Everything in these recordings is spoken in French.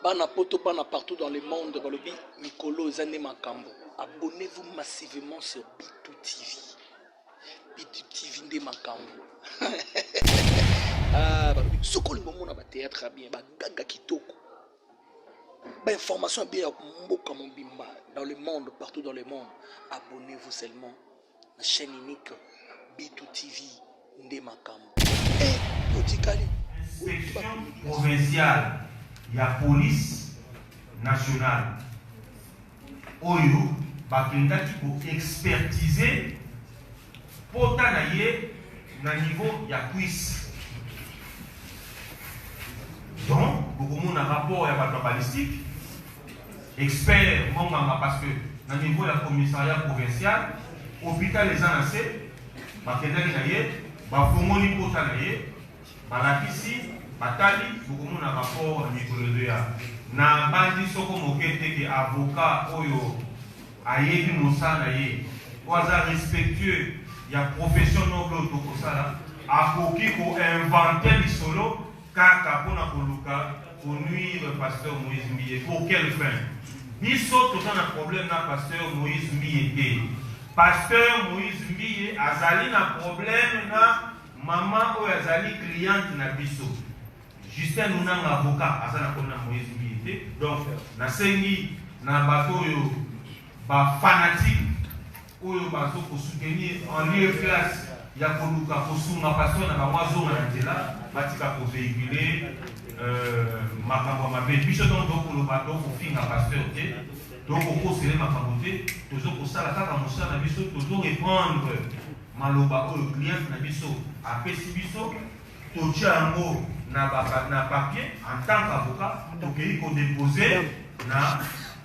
Bana poto, bana partout dans le monde, balobi, Mikolo, Zane Makambo. Abonnez-vous massivement sur B2 TV. B2 TV Nde Makambo. Ah, balobi, ce qu'on moment na ba théâtre bien, ba gaga kitoko. Ba information bien mboka mobimba dans le monde, partout dans le monde. Abonnez-vous seulement à la chaîne unique B2 TV Nde Makambo. Et Otikali. Inspection provinciale, il y a police nationale. Oyo, bakendaki pour expertiser pota na ye na niveau ya cuisse. Donc, beaucoup de rapport à la balistique, expert, parce que na niveau de la commissariat provincial, hôpital les anacés, bakendaki na ye, bafongoli pota na ye. Balakisi, batali, beaucoup de rapport à Nicolas. Na bandi soko mokete ke avocat oyo ayebi mosala ye. Oaza respectueux ya profession noble to kosala, akoki ko inventer lisolo kaka pona koluka pour nuire pasteur Moïse Mbiye. Pour quelle fin? Biso tout un problème na pasteur Moïse Mbiye. Pasteur Moïse Mbiye azali na problème na maman ou azali cliente na biso. Justin nous un avocat azana comme na Moïse Mbiye. Donc na sengi na bato yo ba fanatique oyo bazo ko soutenir en lieu classe ya koluka ko sunga pasteur na ba mwazo na tela batika ko véhiculer makambo mabe biso donc ko bato ko finga pasteur te donc ko sele makambo te toujours ko sala kaka mosala na biso toujours répondre maloba oyo client na biso apesi biso totia yango na papier en tant qu'avocat tokei ko déposer na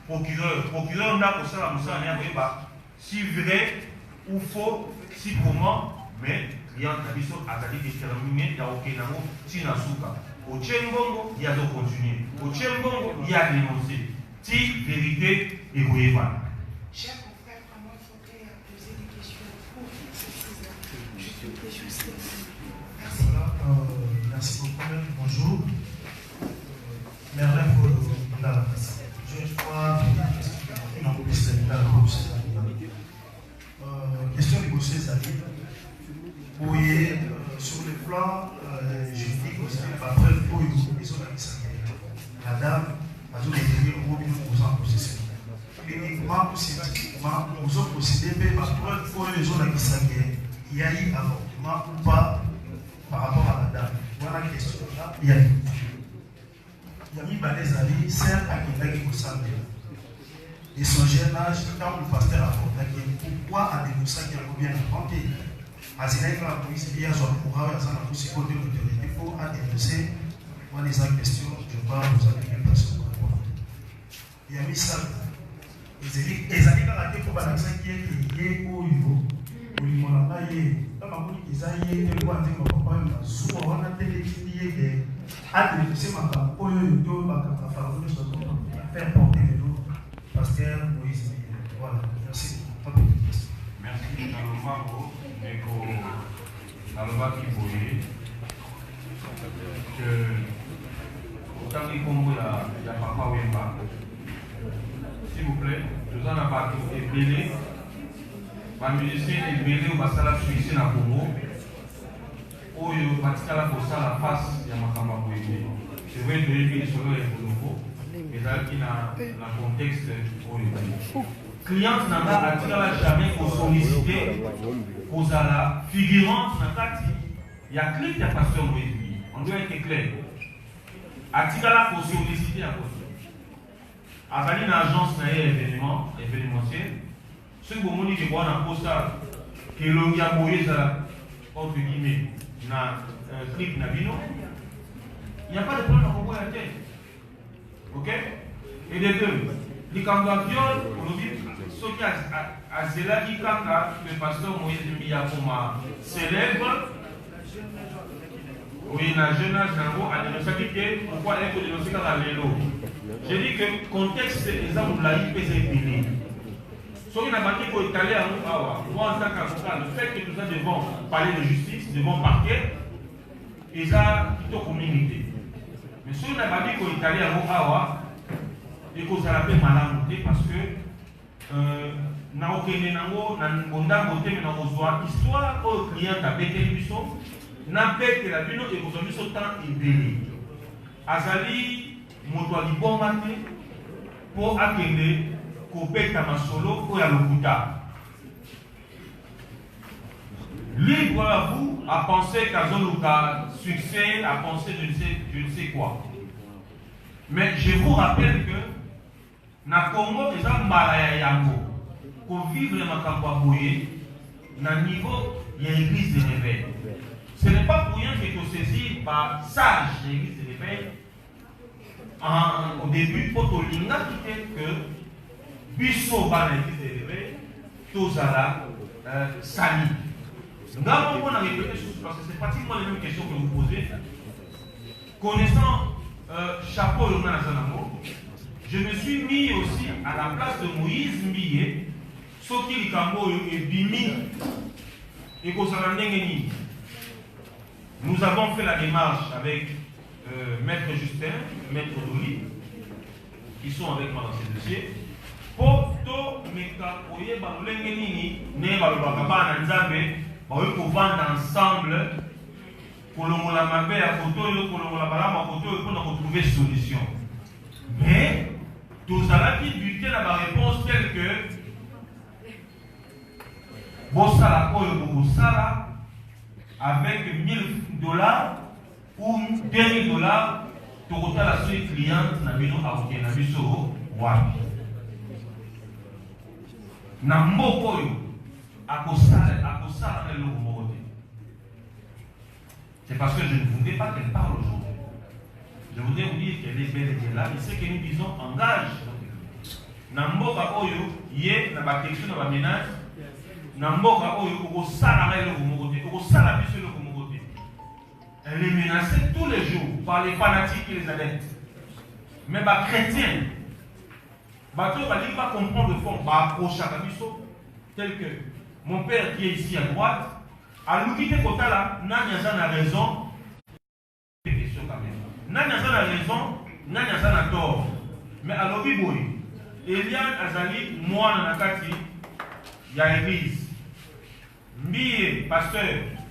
procureur n'a pas ça la si vrai ou faux, si comment, mais client na biso a déterminé dans aucun nango si na souka. Au Tchembongo, il y a de continuer. Au Tchembongo, il y a dénoncer. Si vérité et voyez-vous. Chers confrères, vraiment, il faudrait poser des questions pour juste une question. Merci. Voilà, merci beaucoup. Bonjour. Merlin pour la je crois question négociée, c'est-à-dire, oui, sur le plan juridique aussi, la preuve pour ils ont la dame a toujours été au mobile en possession. Uniquement ou scientifiquement, nous avons procédé, mais la preuve pour les gens qui y a eu avortement ou pas par rapport à la dame. Voilà la question. Il y a mis des amis, certes, à qui est au sein et son jeune âge, quand le pasteur a porté, pourquoi a dénoncé qu'il a bien inventé? À ce moment-là, la police vient sur le courant, il y a un peu de l'autorité pour dénoncer. Moi, les questions, je parle aux amis de personnes. Il y a mis ça. Les amis dans la tête pour balancer qui est au niveau. Au niveau là, il y a des lois qui sont pas souvent on a des qui est à dénoncer ma femme. Pour eux, ils doivent faire porter les lois. Pasteur Moïse, voilà, merci. Merci, Nalomaro, Neko, Naloma Kiboye, que autant qu'il y a Papa Wemba, s'il vous plaît, nous en avons été belé, ma musicien est belé au Basala Suisse na Congo, où il y a Patikala pour ça la face, il y a Makamba Boye. C'est vrai que les villes sont là et pour nous. Et là, il y a le contexte pour les clients n'a jamais sollicité aux la figurante il y a clic de pasteur Moïse. On doit être clair. Atikala pour solliciter à côté. Avant une agence événementielle, ce que vous dites que vous avez un posta que l'on a Moïse entre guillemets na clic na bino, il n'y a pas de problème à comprendre la tête. Ok? Et de deux, les candidats viol, on dit, ceux qui a zéla qui kanga, le pasteur Moïse Mbiya comme célèbre, oui, dans le jeune âge, a dénoncé pourquoi elle peut dénoncer dans l'élo. J'ai dit que le contexte, exemple, la IP, c'est fini. Ceux qui n'ont pas dit qu'il est allé à Mouawa, moi en tant qu'avocat, le fait que nous devons parler de justice, devons parquet, ils ont plutôt communauté. Mais ceux qui n'ont pas dit qu'il est allé à Mouawa, et qu'on a fait mal parce que na okende nango na bonda côté mais na kozwa histoire au client a bété biso na bété la bino et kozwa biso temps ebele azali moto alibonga te pour akende kobeta masolo oyo ya lokuta. Libre à vous à penser qu'Azoluka succès, à penser je ne sais quoi. Mais je vous rappelle que na Congo, les Ambalaya Yango, pour vivre le Makamboye, na niveau, il y a l'église de réveil. Ce n'est pas pour rien que tu saisis par sage l'église de réveil. Au début, pour te linga qui est que Bisso par l'église de réveil, Tozala Sali. Nous avons répété parce que c'est pratiquement les mêmes questions que vous posez. Connaissant chapeau le Nazanamo, je me suis mis aussi à la place de Moïse Mbiye, Soki Likambo et Bimi et Kosalandengeni. Nous avons fait la démarche avec Maître Justin, Maître Doli, qui sont avec moi dans ces dossiers. Pour tout Meka, Oye Balolengeni, Ne Balobakaba Nanzabe, pour vendre ensemble, pour la mabe à photo, pour la balama à photo, pour trouver solution. Mais, tous allons buter la réponse telle que Bossala Bossala avec $1000 ou $2000 pour la seule cliente n'a bino avocat n'a biso wapi. Na mboko yo akosala le logo. C'est parce que je ne voudrais pas qu'elle parle aujourd'hui. Je voudrais vous dire qu'elle est belle et qu'elle est là, mais ce que nous disons engage. Namboka oyo, yé, na batection, na bamenage, Namboka oyo, au salarié le Gomogoté, au salarié le Gomogoté. Elle est menacée tous les jours par les fanatiques et les adeptes. Mais les chrétiens, ils ne pas comprendre le fond, ils approchent à Kabiso, tel que mon père qui est ici à droite, à l'outil Kotala, Nanyasan a raison. Nanyasan a raison, Nanyasan a tort. Mais à l'Obiboy, Eliane Azali, moi, Nanakati, il y a l'église. Mbiye, pasteur,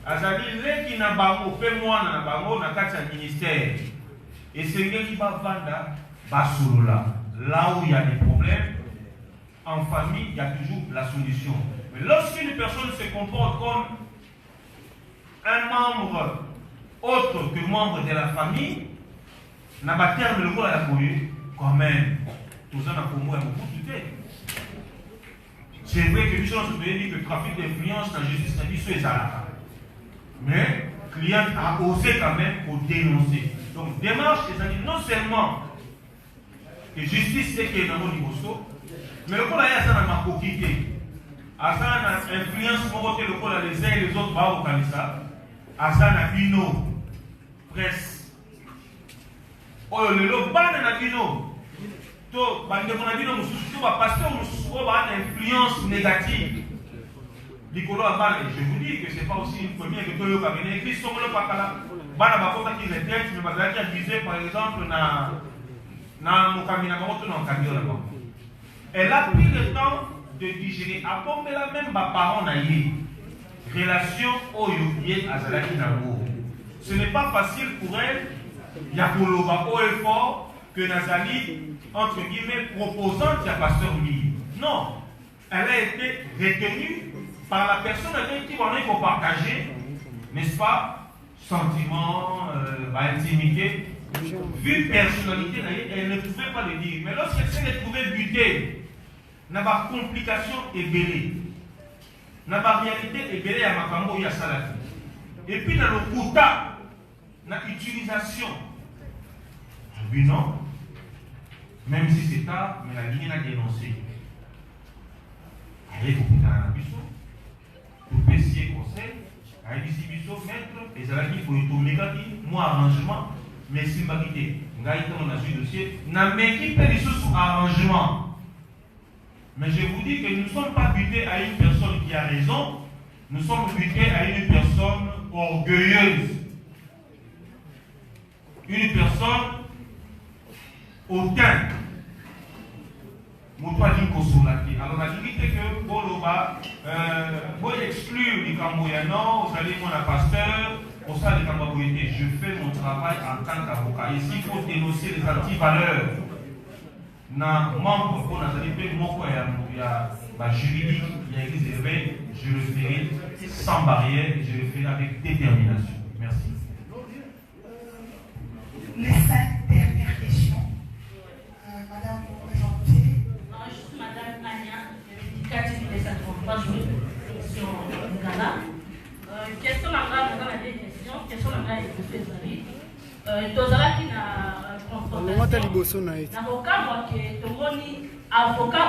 Azali, les qui n'a pas fait moi, Nanabamo, Nakati, un ministère. Et c'est lui qui va vendre Basoulola. Là où il y a des problèmes, en famille, il y a toujours la solution. Mais lorsqu'une personne se comporte comme un membre autre que membre de la famille, n'a pas terme le rôle à la commune, quand même, tout ça n'a pas beaucoup douté. C'est vrai que nous sommes dit que le trafic d'influence dans la justice n'a dit ce là. Mais le client a osé quand même pour dénoncer. Donc, démarche, c'est-à-dire non seulement que justice c'est qu'il y a dans mon niveau, mais le coup là, il y a ça dans ma coquille. À ça, on a influence pour voter le coup là, les uns et les autres, va au Kanisa. À ça, on a Bino, presse. Oh, le loban na Bino. To, bande mon Bino, nous pasteur, nous avons une influence négative. Nicolo a parlé, je vous dis que ce n'est pas aussi une première que Toyo Kabine. Christ, on ne pas là. Bana bakota qui les têtes, mais bazaki a visé par exemple na Mokamina Kamoto dans Kabio là-bas. Elle a pris le temps de digérer. À pomper la même parents naïe. Relation Oyo Azalaki Nango. Ce n'est pas facile pour elle. Il y a pour le fort que Nazali, entre guillemets, proposante à pasteur Lee. Non. Elle a été retenue par la personne avec qui on faut partager, n'est-ce pas, sentiments, intimité. Vu personnalité, elle ne pouvait pas le dire. Mais lorsqu'elle s'est retrouvée butée, n'a pas complication et belé. N'a pas réalité et belé à Makambo et à Salati. Et puis dans le quota, dans l'utilisation. Je dis non. Même si c'est tard, mais la ligne a dénoncé. Allez, vous pouvez un abisso. Vous payez conseil. Allez, ici, bisso, maître. Et ça va dire, il faut y tourner, moi, arrangement. Mais si ma quitté, on a su le dossier, n'a même qui fait les choses sous arrangement. Mais je vous dis que nous ne sommes pas butés à une personne qui a raison, nous sommes butés à une personne orgueilleuse. Une personne hautaine. moto ali kosola te. Alors nalingi te que boloba boy exclure likambo ya non, vous allez mon pasteur, pour ça likambo boye te. Je fais mon travail en tant qu'avocat. Ici il faut dénoncer les antivaleurs. Na membre pour nazali pe moko ya ba juridique ya église éveil, je le ferai sans barrière et je le ferai avec détermination. Merci. Les 5 dernières questions. Madame, vous présentez. Je suis Madame Anya, éducatrice des 83 jours sur le Ghana. Question à la question, question à la question. Tozala qui n'a confrontation. L'avocat, moi, qui est avocat,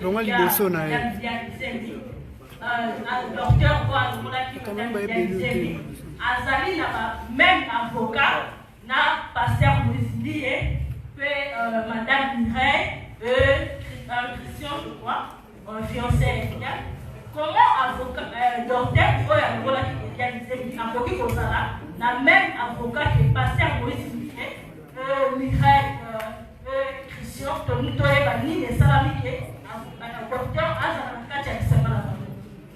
Longa liboso na ye. Docteur Azali n'a même avocat, n'a pasteur Moïse Madame Mireille, Christian, je crois, fiancé. Comment avocat, docteur n'a même avocat qui est pasteur Moïse Mireille, Christian,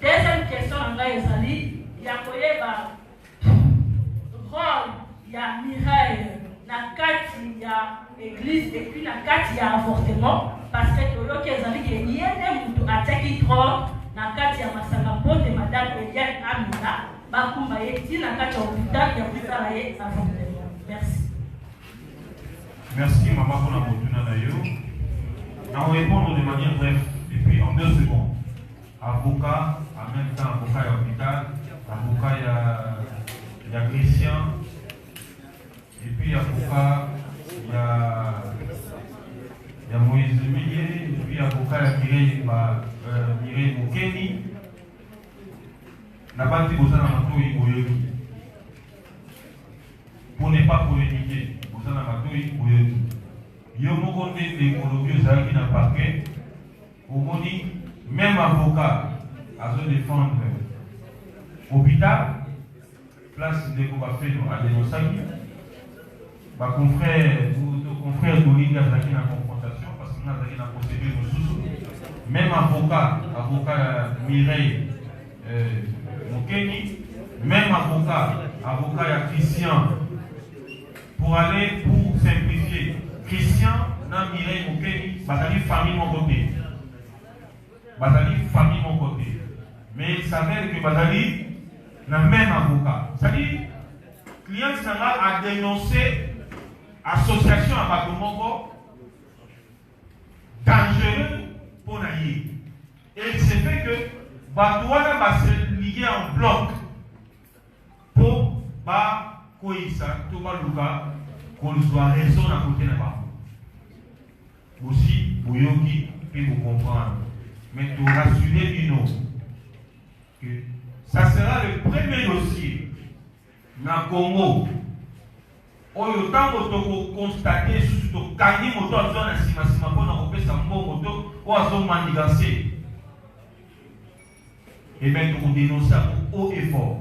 deuxième question, il y a rôle, il y a Mireille, il y a église et puis il y a avortement. Parce que il y a des attaqué trop, il y a Massangapo de Madame Eliane Amina, Bakumba Yeti, il y a hôpital, il y a avortement. Merci. Merci, maman, pour la fortune à Nayo. On va répondre de manière brève, et puis en 2 secondes. Avocat, en même temps, avocat à l'hôpital, avocat il y a Christian, et puis avocat, il y a Moïse Millier, et puis avocat, il y a Mireille Mokeni. La partie de ça, pour ne pas polémiquer. Même avocat à se défendre hôpital, place de Kobafeno à Denosaki, ma confrère Dolinga Zaki en confrontation parce que nous avons une procédure de même avocat Mireille Mokeni, même avocat Christian. Pour aller, pour simplifier, Christian, n'a Mireille Mokeni, Batali famille mon côté. Famille mon côté. Mais il s'avère que Batali n'a même avocat. C'est-à-dire, client Sanga a dénoncé association à Bakomongo dangereux pour Naïe. Et il s'est fait que Batouana va se lier en bloc pour Koïsa, Thomas Luka, qu'on soit raison à côté de là. Aussi, Bouyoki, et vous comprendre. Mais pour rassurer Dino, que ça sera le premier dossier dans le Congo. Autant que constater, surtout quand il y a un moto à Sima pour nous repérer sa moto, ou à son manigancé. Et bien, nous dénonçons haut et fort.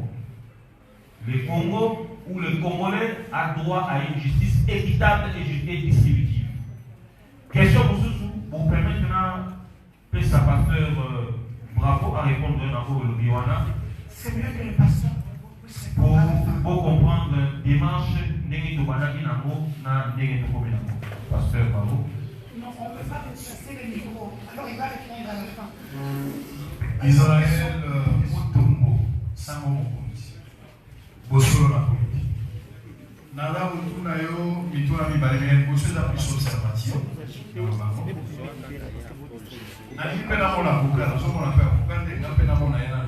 Le Congo où le Congolais a droit à une justice équitable et distributive. Question pour vous permettre maintenant, sa pasteur bravo à répondre dans le Biwana. C'est mieux que le pasteur. Pour comprendre la démarche, n'est-ce pas pasteur bravo. Non, on ne peut pas chasser le micro. Alors il va répondre à la fin. Israël Motombo, Sango Mokonzi. Bosolo la politique. Nala Mutuna yo, Mituna Mibalé, Bosolo la plus observation. Nali pena mon avocat, nous sommes en affaire avocat, nous pena mon aïna.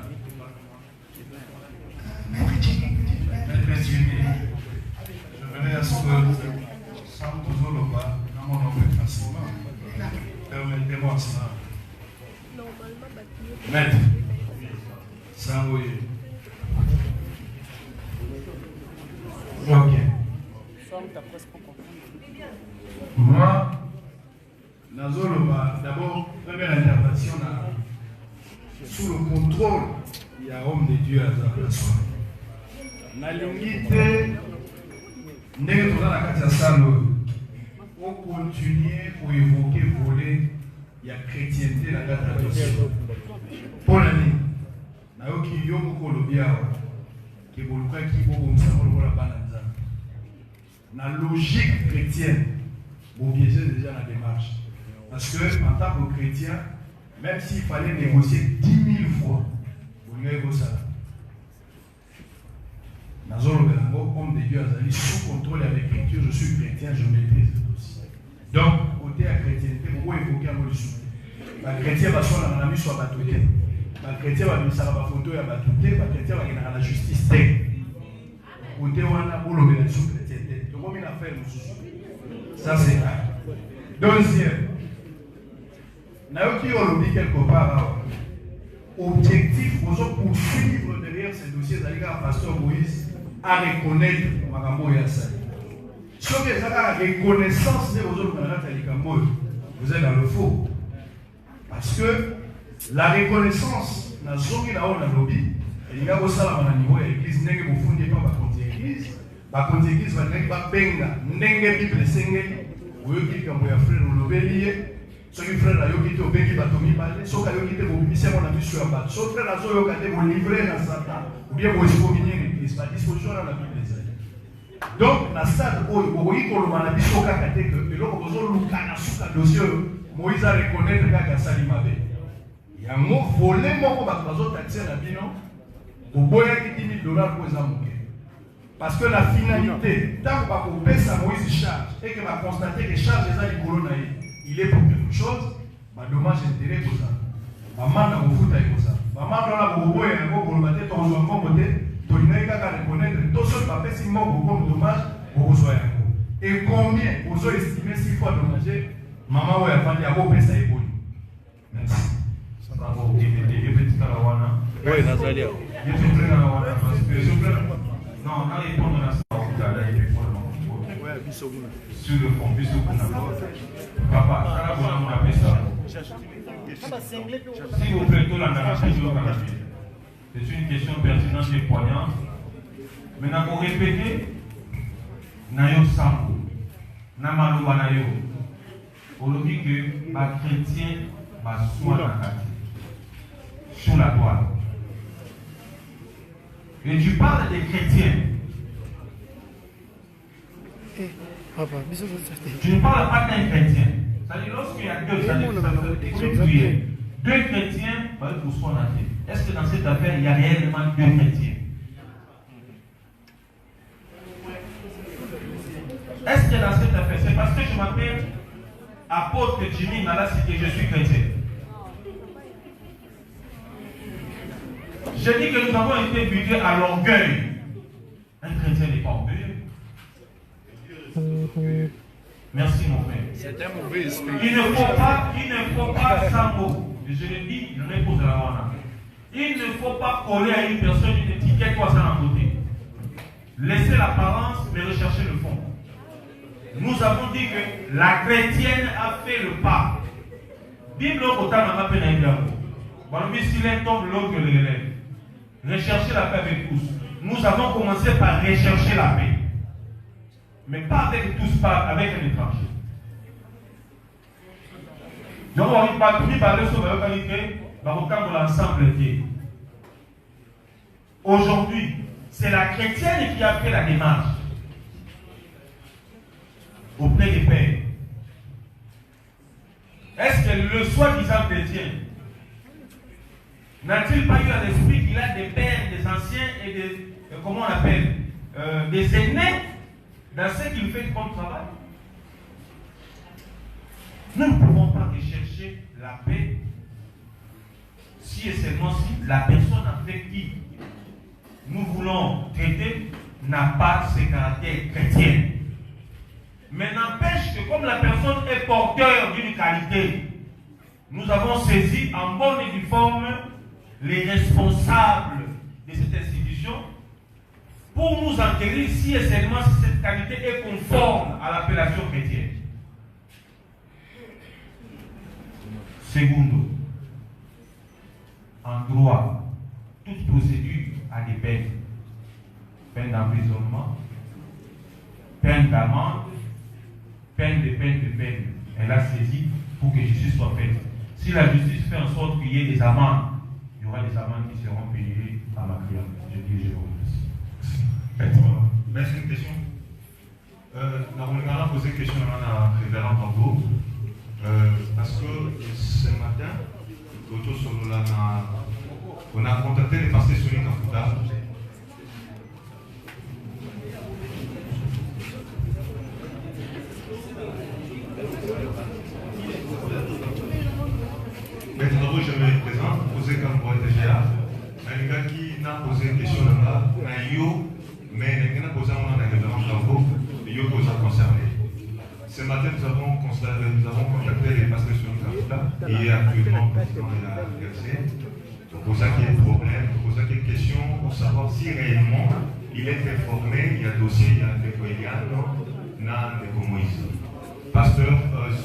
Maître Jimmy, je venais à ce que sans Bosoloba, dans mon nom facilement. Permettez-moi ça. Maître, Sangoye. Ok. Moi, d'abord, première intervention sous le contrôle, il y a homme de Dieu à la personne. Nalingi te ndenge toza na kati ya salo continuer pour évoquer voler il y a chrétienté dans la tradition. Pour l'année, nayoki yo moko lobiawa ke boluka ki bo msamo lokola bananza. Na logique chrétienne, vous biaisez déjà la démarche. Parce que en tant que chrétien, même s'il fallait négocier 10 000 fois, vous n'avez pas ça. Homme de Dieu, sous contrôle avec l'écriture, je suis chrétien, je maîtrise le dossier. Donc, côté à chrétienté, vous pouvez évoquer un mot de souffle. Le chrétien va soit dans la mise soit battu. Le chrétien va mettre sa photo et battu. Le chrétien va gagner la justice. Côté où on a pour le sous chrétienté. Donc, on a fait le sous. Ça, c'est un. Deuxième, Naoki Olobi quelque part, objectif, vous poursuivre derrière ces dossiers, c'est-à-dire pasteur Moïse à reconnaître Magambo et Assad. Si vous avez la reconnaissance de vos autres vous êtes dans le faux. Parce que la reconnaissance, dans la zone là où on a lobby, il y a aussi à niveau de l'église, n'est-ce que vous ne fondez pas contre l'église, par contre l'église va n'être pas benga, n'est-ce Bible senge, vous avez dit que vous avez frère au lobby, ceux qui frère là, vous avez dit que vous avez mis balai, ceux qui avez dit que vous avez mis sur la mission à battre, ceux qui frère là, vous avez dit que vous livrez dans Satan, ou bien vous excomminiez l'église, par disposition dans la Bible. Donc, dans le stade où vous voyez que vous avez dit que vous avez dit que vous avez dit que Moïse a reconnaître que Salimabé. Il y a un mot volé, mon taxé na bino, vous voyez que $10 000 pour les amouquer. Parce que la finalité, tant que vous payez ça, Moïse charge, et que va constater que charge les colonnes, il est pour quelque chose, dommage intérêt pour ça. Maman n'a pas foutu avec ça. Maman n'a pas foutu avec ça. Maman n'a pas foutu avec ça. Tu n'as qu'à reconnaître que tout ce qui va faire beaucoup dommage, vous besoin. Et combien vous avez estimé 6 fois dommagé, maman ou elle va dire à ça est bon. Merci. Bravo. Oui, Nazalia. Je suis prêt à la wana parce que je prends. Non, on a répondu à ça. Sur le fond, bis au papa, ça va vous appeler ça. S'il vous plaît, tout l'endroit, c'est une question pertinente et poignante. Maintenant, pour répéter, Nayo Sambo, Namalouba Nayo, on dit que les chrétiens sont sous la toile. Et tu parles des chrétiens. Tu ne parles pas d'un chrétien. C'est-à-dire, lorsqu'il y a deux chrétiens, pour soi est-ce que dans cette affaire, il y a réellement deux chrétiens? Est-ce que dans cette affaire, c'est parce que je m'appelle apôtre Jimmy Malassi que je suis chrétien? Je dis que nous avons été butés à l'orgueil. Un chrétien n'est pas orgueilleux. Merci mon frère. C'est un mauvais esprit. Il ne faut pas sans mots. Je le dis, je réponds à la wana. Il ne faut pas coller à une personne une étiquette quoi ça d'un côté. Laissez l'apparence mais recherchez le fond. Nous avons dit que la chrétienne a fait le pas. Bible au temps n'a pas peine à dire. Voilà, si l'un tombe, l'autre le relève. Recherchez la paix avec tous. Nous avons commencé par rechercher la paix. Mais pas avec tous, pas avec un étranger. Donc on va parler sur la qualité de l'ensemble. Aujourd'hui, c'est la chrétienne qui a fait la démarche auprès des pères. Est-ce que le soi-disant chrétien n'a-t-il pas eu à l'esprit qu'il a des pères, des anciens et des, comment on appelle, des aînés dans ce qu'il fait comme travail? Nous ne pouvons pas rechercher la paix si et seulement si la personne avec qui nous voulons traiter n'a pas ce caractère chrétien. Mais n'empêche que comme la personne est porteur d'une qualité, nous avons saisi en bonne et due forme les responsables de cette institution pour nous enquérir si et seulement si cette qualité est conforme à l'appellation chrétienne. Secondo, en droit, toute procédure a des peines. Peine d'emprisonnement, peine d'amende, peine. Elle a saisi pour que justice soit faite. Si la justice fait en sorte qu'il y ait des amendes, il y aura des amendes qui seront payées par ma cliente. Je vous remercie. Merci, une question. Nous avons posé une question à la révérend Bango. Parce que ce matin, on a contacté les pasteurs Sony Kafuta. Maintenant, je me présente, posé comme pour TGA. Un gars qui n'a posé une question là-bas, mais il n'a posé un révérend Bango, il a concerné. Ce matin, nous avons contacté les pasteurs Sony Kafuta, qui est actuellement président de la RC, pour ça qu'il y a un problème, pour ça qu'il y a une question, pour savoir si réellement il est informé, il y a un dossier, il y a un décoyano, n'a de Moïse. Pasteur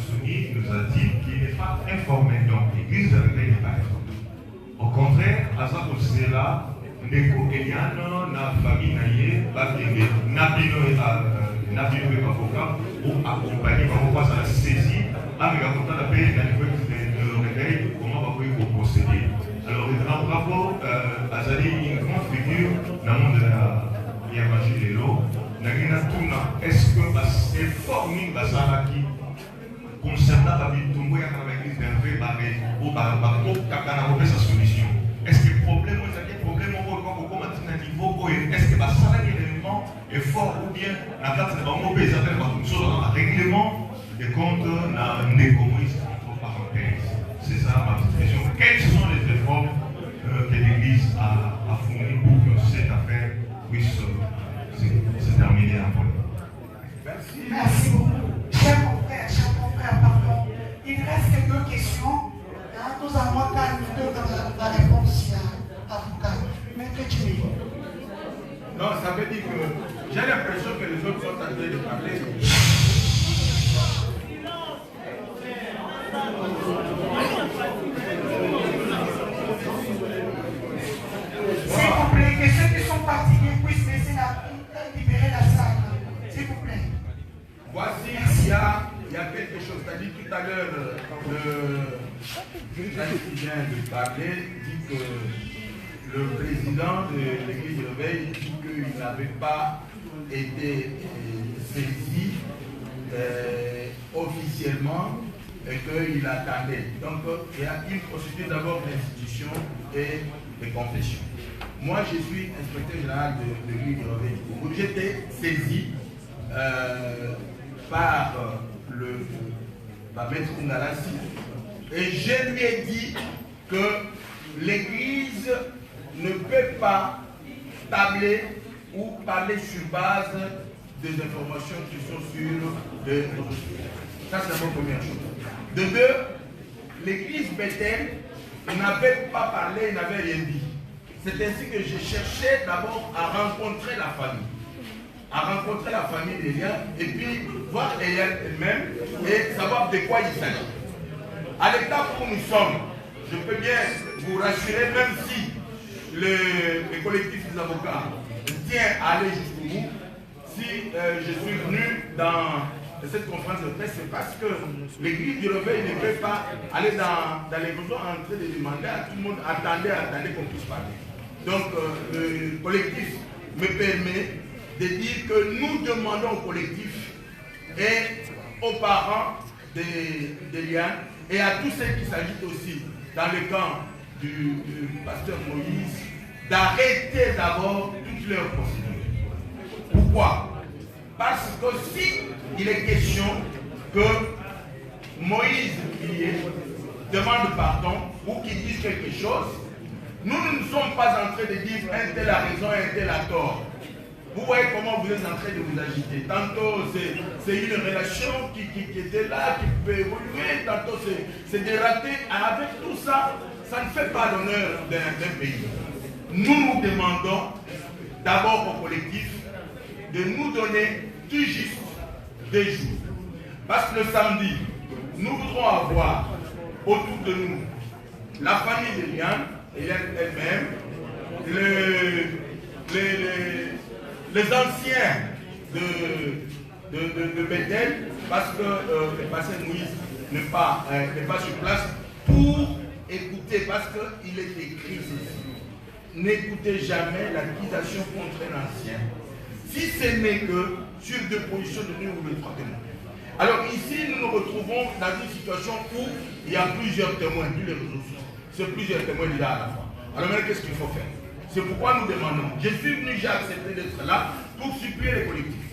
Sony nous a dit qu'il n'est pas informé, donc l'église de réveil n'est pas informée. Au contraire, à ça pour cela, Ndeko Eliano, na famille naïe, Nabino et avocat, pour accompagner, pour ça la saisie, avec la contact de paix dans le réveil, comment on va procéder. Alors, en rapport à Zali, une grande figure dans le monde de la hiérarchie de l'eau, est-ce que c'est formé qui concernant la vie de tout le monde, l'église d'un sa solution? Est-ce que le problème, est-ce que ça l'élément est fort ou bien la carte de un règlement des comptes dans les communistes entre parenthèses? C'est ça ma petite question. Quelles sont les efforts que l'Église a fournis pour que cette affaire puisse se terminer en bonne? Merci beaucoup. Chers confrères, pardon. Il reste deux questions. Nous avons la réponse à avocat. Maître Jimmy. Non, ça veut dire que j'ai l'impression que les autres sont en train de parler. S'il vous plaît, que ceux qui sont fatigués puissent libérer la salle. S'il vous plaît. Voici, il y a quelque chose. C'est-à-dire tout à l'heure, le président qui vient de parler dit que le président de l'église de Réveil dit qu'il n'avait pas été saisi officiellement et qu'il attendait. Donc il y a une procédure d'abord d'institution et de confession. Moi je suis inspecteur général de l'église de Réveil. J'étais saisi par Maître Kungalassi et je lui ai dit que l'église ne peut pas tabler ou parler sur base des informations qui sont sur les réseaux sociaux. Ça, c'est la première chose. De deux, l'église Bethel n'avait pas parlé, n'avait rien dit. C'est ainsi que je cherchais d'abord à rencontrer la famille d'Eliane, et puis voir Eliane elle-même et savoir de quoi il s'agit. À l'étape où nous sommes, je peux bien vous rassurer, même si le collectif des avocats tient à aller jusqu'au bout, si je suis venu dans cette conférence de presse, c'est parce que l'église du Réveil ne peut pas aller dans les réseaux en train de demander à tout le monde, attendez qu'on puisse parler. Donc le collectif me permet de dire que nous demandons au collectif et aux parents d'Eliane et à tous ceux qui s'agitent aussi dans le camp du pasteur Moïse d'arrêter d'abord toutes leurs procédures. Pourquoi? Parce que si il est question que Moïse demande pardon ou qu'il dise quelque chose, nous ne sommes pas en train de dire un tel a raison, un tel a tort. Vous voyez comment vous êtes en train de vous agiter. Tantôt c'est une relation qui était là, qui peut évoluer, tantôt c'est dératé. Avec tout ça, ça ne fait pas l'honneur d'un pays. Nous demandons d'abord au collectif de nous donner tout juste des jours. Parce que le samedi, nous voudrons avoir autour de nous la famille d'Eliane, elle-même, les anciens de Bethel, parce que le pasteur Moïse n'est pas sur place pour écouter, parce qu'il est écrit ceci. N'écoutez jamais l'accusation contre un ancien, si ce n'est que sur deux positions de deux ou de trois témoins. Alors ici, nous nous retrouvons dans une situation où il y a plusieurs témoins, plus les réseaux sociaux. C'est plusieurs témoins déjà à la fois. Alors maintenant, qu'est-ce qu'il faut faire? C'est pourquoi nous demandons. Je suis venu, j'ai accepté d'être là pour supplier les collectifs.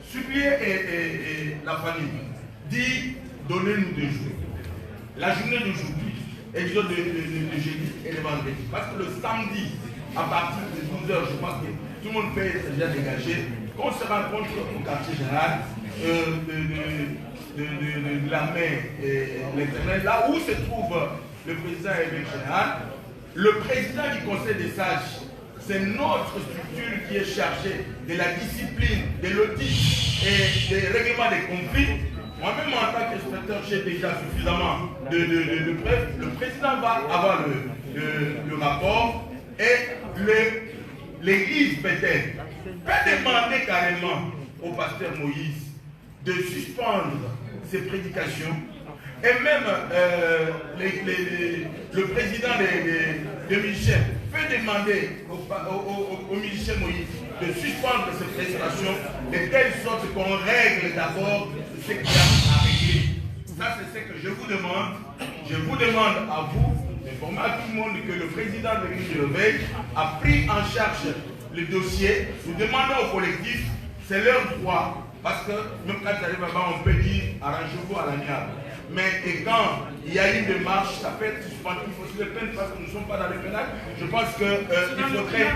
Supplier et la famille. Dit, donnez-nous 2 jours. La journée d'aujourd'hui, et de jeudi et le vendredi. Parce que le samedi, à partir de 12h, je pense que tout le monde peut être déjà dégagé. Qu'on se rencontre au quartier général de la mer et l'Internet, là où se trouve le président et l'évêque général. Le président du Conseil des sages, c'est notre structure qui est chargée de la discipline, de l'audit et des règlements des conflits. Moi-même, en tant qu'inspecteur, j'ai déjà suffisamment de preuves. Le président va avoir le rapport et l'église Bethel peut demander carrément au pasteur Moïse de suspendre ses prédications. Et même le président de Michel peut demander au musicien Moïse de suspendre ses prestations de telle sorte qu'on règle d'abord ce qu'il y a à régler. Ça, c'est ce que je vous demande. Je vous demande à vous d'informer à tout le monde que le président de l'église de l'éveil a pris en charge le dossier. Nous demandons au collectif, c'est leur droit. Parce que même quand ça arrive là-bas, on peut dire arrangez-vous à l'amiable. Mais et quand il y a une démarche, ça peut être suspendu. Il faut se le peine parce que nous ne sommes pas dans le pénal. Je pense que il faudrait.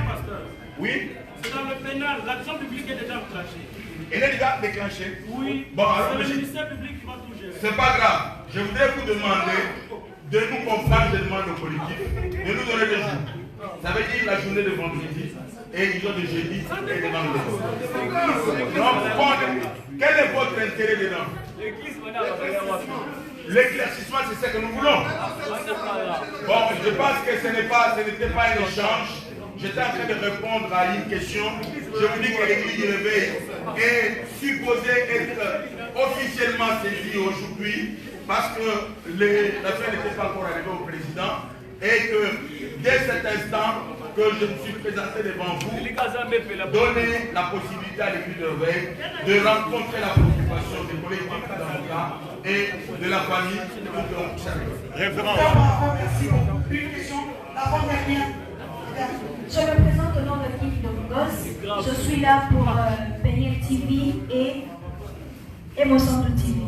Oui. C'est dans le pénal. L'action publique est déjà enclenchée. Elle est déjà déclenchée. Oui. Bon, alors, c'est le ministère public qui va tout gérer. C'est pas grave. Je voudrais vous demander de nous comprendre, je demande au collectif, de nous donner des jours. Ça veut dire la journée de vendredi et les jours de jeudi et de vendredi. Donc, quel est votre intérêt dedans? L'éclaircissement, c'est ce que nous voulons. Bon, je pense que ce n'était pas un échange. J'étais en train de répondre à une question. Je vous dis que l'église du réveil est supposée être officiellement saisie aujourd'hui parce que l'affaire n'était pas encore arrivée au président et que dès cet instant que je me suis présenté devant vous, donner la possibilité à l'église du réveil de rencontrer la préoccupation des collectifs d'avocats et de la famille pour qu'on puisse arriver. Référent. Merci beaucoup. Une question, l'avant-dernière. Je me présente au nom de Kiki Domingos. Je suis là pour Peniel TV et Mosanto TV.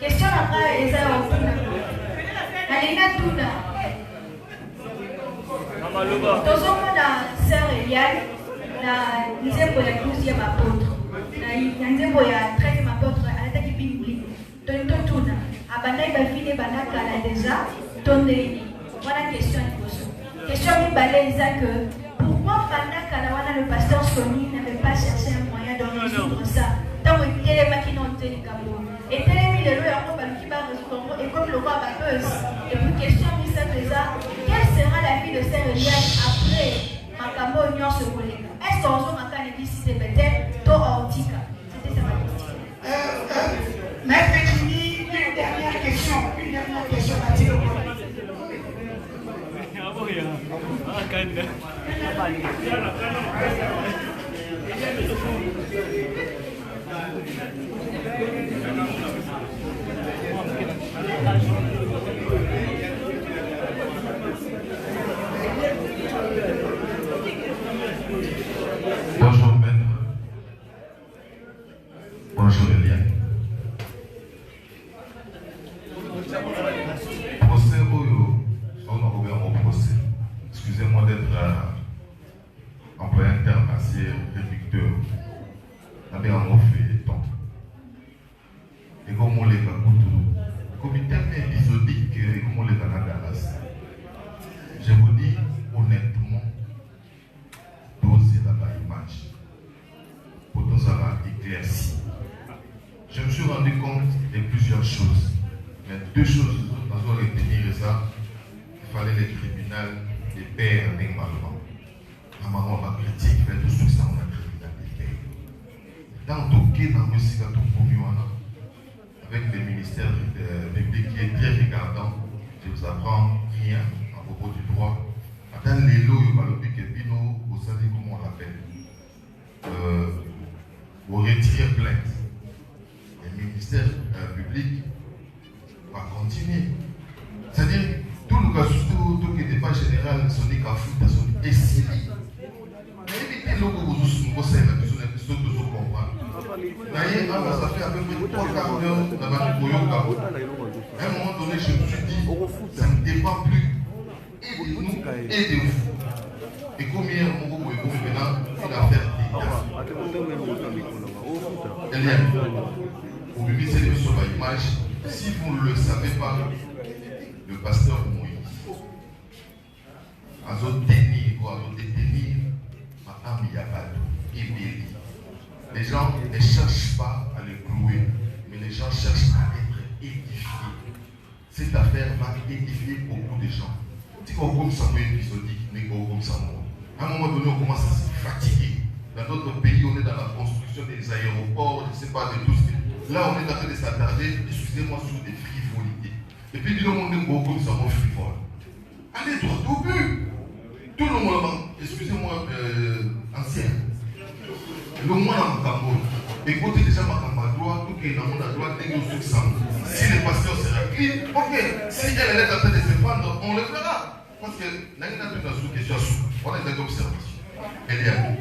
Question après les Alina Tuna. Tozomona sœur Eliane na nzembo ya 12e apôtre. Na nzembo ya 13e apôtre alataki Bible. Tona abandai bafine banakala déjà tondeli. Voilà question à poser. Question mibale est que pourquoi pendant que le pasteur Sony n'avait pas cherché un moyen de résoudre ça? Tant qu'il y a des qui n'ont été les cabots. Et tel est mis le lot qui va résoudre et comme le roi Bapeuse. Et puis question Mr. Président, quelle sera la vie de Sœur Eliane après Macambo Union se voler? Est-ce qu'on a un électricité peut-être tôt ortica? C'était ça ma question. Maître Jimmy, une dernière question. Une dernière question, Mathilde. Bonjour maître. Bonjour Eliane. Procès au procès. Excusez-moi d'être employé un terme assez réducteur. Avec un mot feuilleton. Et comme on les va comme une terme épisodique, et comme on les va galas. Je vous dis honnêtement, doser la image. Pour nous avoir éclairci. Je me suis rendu compte de plusieurs choses. Mais 2 choses, nous allons retenir ça. Il fallait les tribunaux, les pères avec Malma. La maman m'a critique, fait tout ça, on a criminalité. Dans tout cas, dans le musique, dans tout le avec le ministère public qui est très regardant. Je vous apprends rien à propos du droit. Attends les lots, vous savez comment on l'appelle. Vous retirez plainte. Le ministère public va continuer. C'est-à-dire, tout le cas, tout qui n'est pas général, son écafou, son essayé. Mais évitez le que vous avez la question de toujours comprendre. D'ailleurs, ça fait à peu près 3 quarts d'heure dans le Boyoka. À un moment donné, je me suis dit, ça ne dépend plus et de nous et de vous. Et comme hier, mon groupe est maintenant une affaire Eliane, au début, c'est sur l'image. Si vous ne le savez pas, le pasteur Moïse a détenir, ma âme y a pas de. Les gens ne cherchent pas à le clouer, mais les gens cherchent à être édifiés. Cette affaire va édifier beaucoup de gens. Si on comme ça, épisodique, mais comme ça, à un moment donné, on commence à se fatiguer. Dans d'autres pays, on est dans la construction des aéroports, je ne sais pas, de tout ce qui... Là, on est en train de s'attarder, excusez-moi, sur des frivolités. Et puis, du moment où beaucoup nous sommes frivoles. Allez droit au but. Tout le monde, excusez-moi, ancien. Le monde a Macambo. Écoutez déjà Macambo à droite, tout qui est dans le monde à droite, dès que vous êtes sans. Si le pasteur se récline, ok. Si elle est en train de se prendre, on le fera. Parce que, n'a rien à faire dans ce question, on a des observations. Elle est à nous.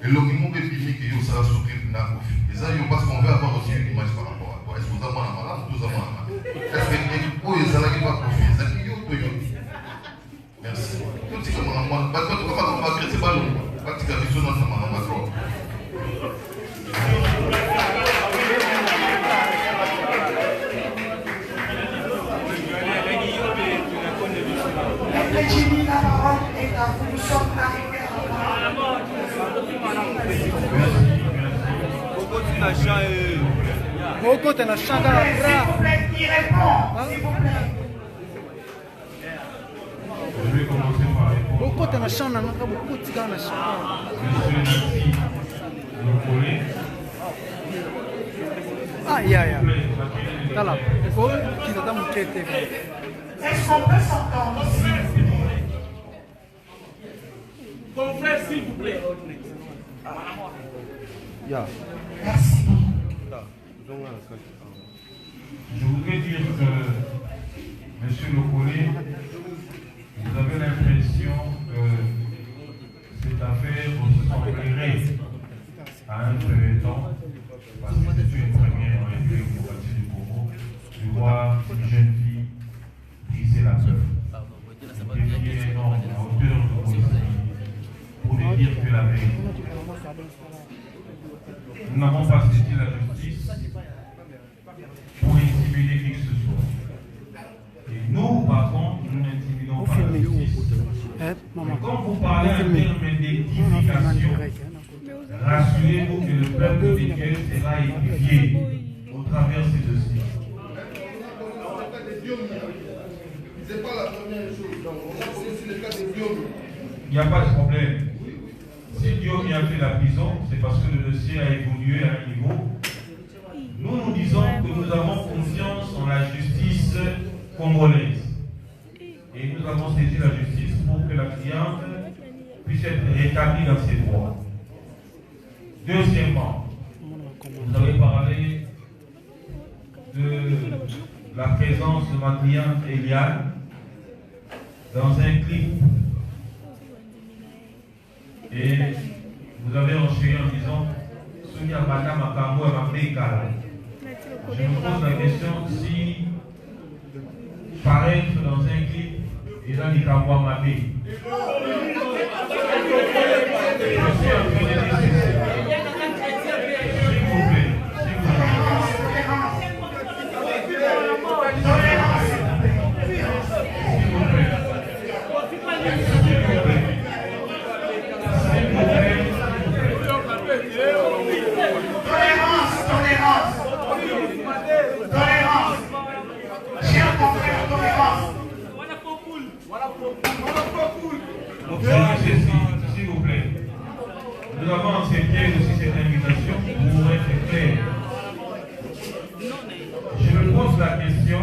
Et l'homme qui est fini, qui est sera souffrir, n'a pas fait. Et ça, parce qu'on veut avoir aussi une image par rapport à toi. Est-ce que vous avez un malade ou tous avez un malade? Est-ce que les gens qui vont profiter? C'est qui est merci. Tout ce que je m'en demande, parce que tu vas pas créer ces ballons. Parce que tu as vu ça dans ta maman, d'accord? Jimmy, la parole est à vous. Nous sommes arrivés à la mort. S'il vous plaît, qui répond? S'il vous plaît. Je vais commencer par répondre. Monsieur Nancy, vous connaissez. Est-ce qu'on peut s'entendre, s'il vous plaît? Ton frère, s'il vous plaît. Merci. Je voudrais dire que, Monsieur Lokole, vous avez l'impression que cette affaire ressemblerait à un premier temps, parce que c'est une première en République démocratique du Congo, de voir une jeune fille briser la peur, défier un homme à hauteur de policier pour lui dire que la vérité. Nous n'avons pas saisi la justice pour intimider qui que ce soit. Et nous, par contre, nous n'intimidons pas la justice. Mais quand vous parlez en termes d'édification, rassurez-vous que le peuple de Dieu sera édifié au travers de ces dossiers. C'est pas la première chose. Donc, on va poser sur le cas de Dieu. Il n'y a pas de problème. Si Dieu a fait la prison, c'est parce que le dossier a évolué à un niveau. Nous disons que nous avons confiance en la justice congolaise. Et nous avons saisi la justice pour que la cliente puisse être rétablie dans ses droits. Deuxièmement, vous avez parlé de la présence de ma cliente Eliane dans un clip. Et vous avez enchaîné en disant Sonia Bata Makambo et Mabekala. Je me pose la question si paraître dans un clip et dans les Kambo Mabé. Je suis en train de dire s'il vous plaît, Tolérance. question,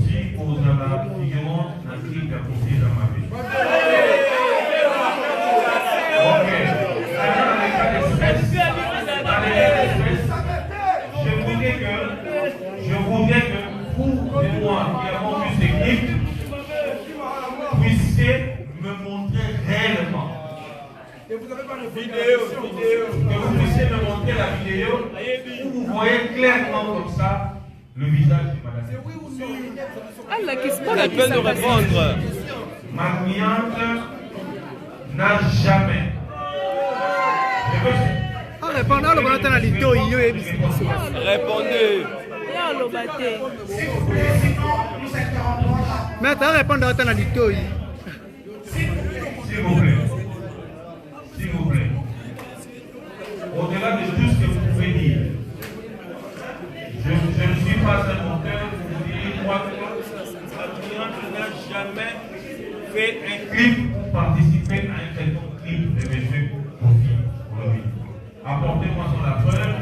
si vous avez figurant dans le clip de Kofi Zamabé. Ok. Alors, dans les cas d'espèce, je voudrais que vous et moi qui avons vu ces clips puissiez me montrer réellement. Que vous n'avez pas de vidéo. Que vous puissiez me montrer la vidéo où vous voyez clairement comme ça le visage de madame. La peine de répondre. Ma cliente n'a jamais. Répondez. Mais tu répondre à ta nalito. S'il vous plaît. S'il vous plaît. Au-delà de tout ce que vous pouvez dire, je ne suis pas un monteur, vous direz moi que la cliente n'a jamais fait un clip pour participer à un quelconque clip de M. Kofi. Apportez-moi son la preuve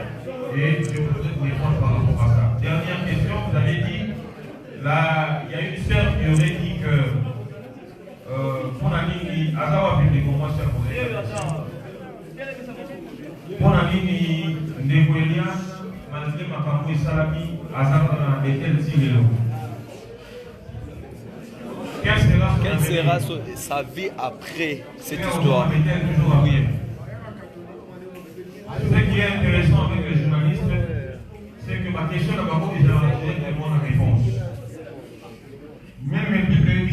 et je voudrais vous répondre par rapport à ça. Dernière question, vous avez dit, là, il y a une sœur qui aurait dit que mon ami, Azawa public, moi je mon ami, Ndeboelian, malgré ma famille Salami, Azawa est-elle tirée? Quelle sera sa vie après cette histoire? Oui. Ce qui est intéressant avec les journalistes, c'est que ma question n'a pas déjà répondu à la réponse. Même les bibles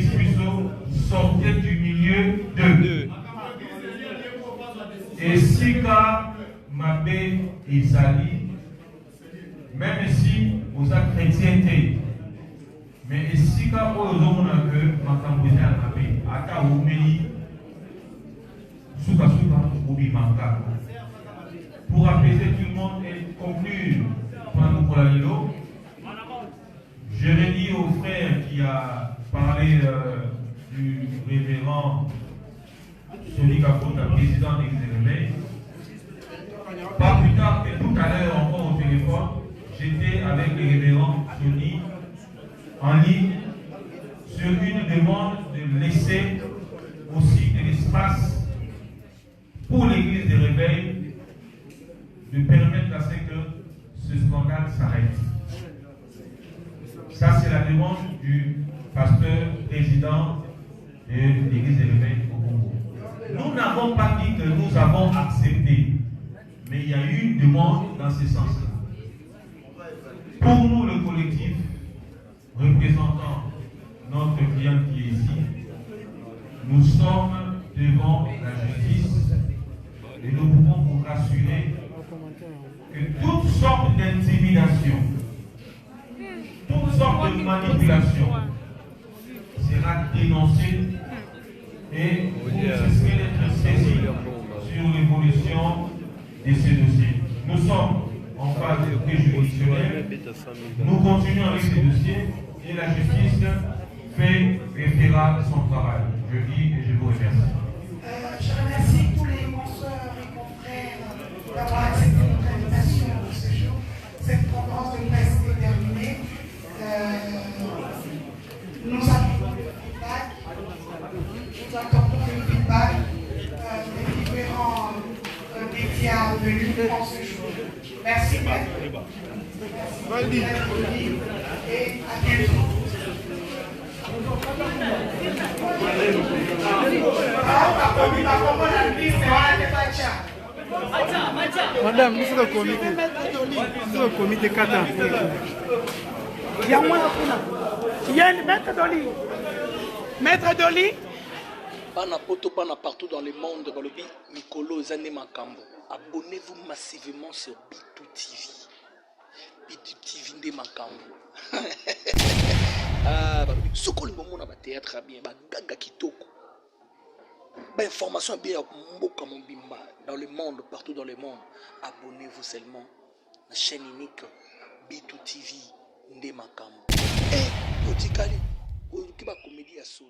sortaient du milieu d'eux. Et Sika, Mabé et Sali, même si vous êtes chrétienté, mais Sika, vous avez un peu, ma cambousée à Mabé, à Kaoumeli, Souka, Obi-Manga. Pour apaiser tout le monde et conclure pour la Lilo, je redis au frère qui a parlé du révérend Soni Kapota, président de l'Église. Pas plus tard que tout à l'heure encore au téléphone, j'étais avec le révérend Soni en ligne sur une demande de laisser aussi de l'espace pour l'Église des réveils, de permettre à ce que ce scandale s'arrête. Ça, c'est la demande du pasteur président de l'Église des réveils au Congo. Nous n'avons pas dit que nous avons accepté, mais il y a eu une demande dans ce sens-là. Pour nous, le collectif représentant notre client qui est ici, nous sommes devant la justice et nous pouvons vous rassurer que toutes sortes d'intimidation, toutes sortes de manipulation sera dénoncée et vous risquez d'être saisi sur l'évolution de ce dossier. Nous sommes en phase préjuridictionnelle, nous continuons avec ce dossier et la justice fait et fera son travail. Je dis et je vous remercie. Je remercie tous les consoeurs et confrères d'avoir accepté notre invitation pour ce jour. Cette conférence de presse est terminée. Nous attendons le feedback. Nous attendons le feedback des différents médias venus en ce jour. Merci d'être venu et à bientôt. Madame, nous sommes le comité. Nous sommes le comité Kata. Il y a moins il y a une maître Doli. Maître Doli. Bana poto, bana partout dans le monde, balobi Mikolo Zane Makambo. Abonnez-vous massivement sur B2 TV. B2 TV Nde Makambo. Ce qu'on a ba théâtre bien, ba gaga kitoko. Ba information bien mboka mobimba dans le monde, partout dans le monde. Abonnez-vous seulement à la chaîne unique B2 TV Nde Makambo. Et Otikali, Okiba comédie à solo.